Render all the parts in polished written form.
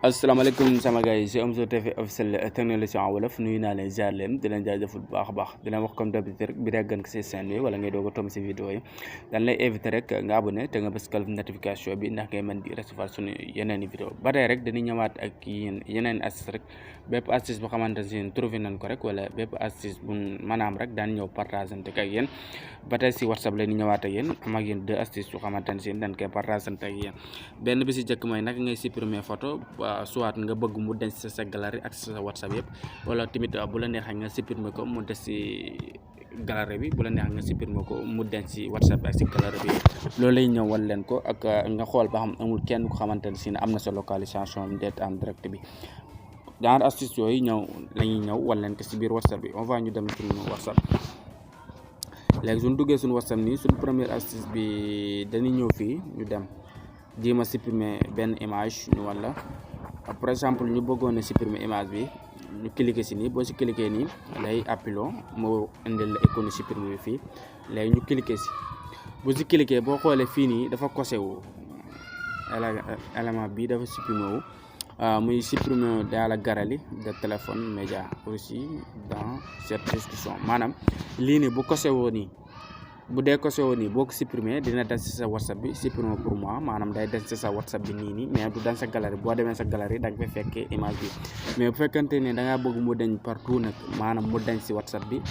asalaamaaleykum sama gars yi c'est Omzo TV officiel technologie en wolof nuyu naa leen ziar leen di leen jaajëfal bu baax a baax di leen wax comme d'habitude rek bi dee gën ko si chaîne bi wala ngay doog a tomb si vidéo yi dañ lay invité rek nga abonné te nga bës cloche notification bi ndax ngay mën di recevoir suñu yeneen i vidéo ba tey rek dañuy ñëwaat ak yeneen astuce rek bépp astuce bu xamante ne trouvé nañ ko rek wala bépp astuce bu maanaam rek daan ñëw partagante ak yéen ba tey si WhatsApp la ñu ñëwaat ak yéen am ak yéen deux astuces yu xamante ne dañ koy partagante ak yéen benn bi si jëkk mooy nag ngay supprimer photo soit nga bëgg mu denc sa galerie ak sa WhatsApp yëpp wala tamit bu la neexee nga supprimer ko mu des si galerie bi bu la neexee nga supprimer ko mu denc si WhatsApp ak si galerie bi loolu lay ñëw wal leen ko ak nga xool ba xam amul kenn ku xamante ne si ne am na sa localisation ndeet en direct bi genre astuce yooyu ñëw la ñuy ñëw wal leen ko si biir WhatsApp bi on va ñu dem suñu WhatsApp léegi suñu duggee suñu WhatsApp nii suñu première astuce bi dañuy ñëw fii ñu dem jéem a supprimer benn image ñu wala par exemple ñu bëggoon a supprimer image bi ñu cliquer si nii boo si cliquer nii lay appiloo moo indil la icône supprimer bi fii léegi ñu cliquer si bu si cliquer boo xoolee fii nii dafa kose wu élément bi dafa supprimer wu muy supprimer dans la galerie de téléphone média aussi dans cette discussion maanaam lii nii bu kose woo nii bu dee ko soo nii boo ko supprimer dina des ci sa WhatsApp bi supprimer pour moi maanaam day des ci sa WhatsApp bi nii mais du dans sa galerie boo demee sa galerie da nga fay fekkee image bi mais bu fekkante ne da ngaa bëgg mu deñ partout nag maanaam mu deñ ci WhatsApp bi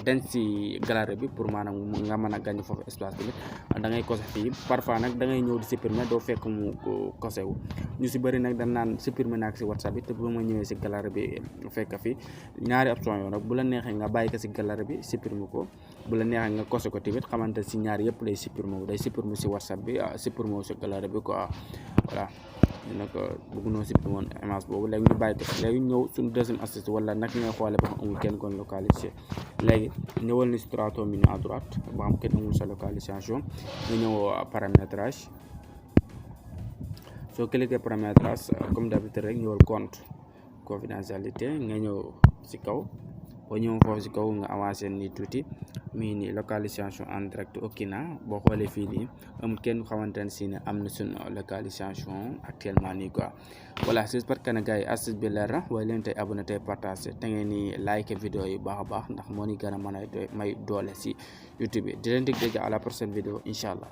deñ ci galerie bi pour maanaam nga mën a gagner foofu espace bi da ngay kose fii parfois nag da ngay ñëw di supprimer doo fekk mu kose wu ñu si bëri nag dañ naan supprimer naa ko ci WhatsApp bi te bu ma ñëwee ci galerie bi fekk fi ñaari option yoo nag bu la neexee nga bàyyi ko ci galerie bi supprimer ko bu la neexee nga kose ko tamit xamante si ñaar yëpp lay supprimer day supprimer si WhatsApp bi supprimer si galerie bi quoi voilà dina ko bëgg noo supprimer image boobu léegi ñu bàyyi ko léegi ñëw suñu deuxième astuce wala nag ngay xoolee ba xam amul kenn kon localisé léegi ñëwal ni si trois menu à droite ba xam kenn amul sa localisation nga ñëw paramétrage soo cliquer paramétrage comme d'habitude rek ñëwal compte confidentialité nga ñëw si kaw boo ñëw foofu si kaw nga avancé nii tuuti mii nii localisation en direct Okina boo xoolee fii nii amul kenn xamante ne si ne am na suñu localisation actuellement nii quoi voilà j'espère que ne gars yi astuce bi leer na waaye leen tey abonné tey partagé te ngeen ni like vidéo yi baax a baax ndax moo ni gën a mën a may doole si YouTube bi di leen dig daje à la prochaine vidéo incha allah.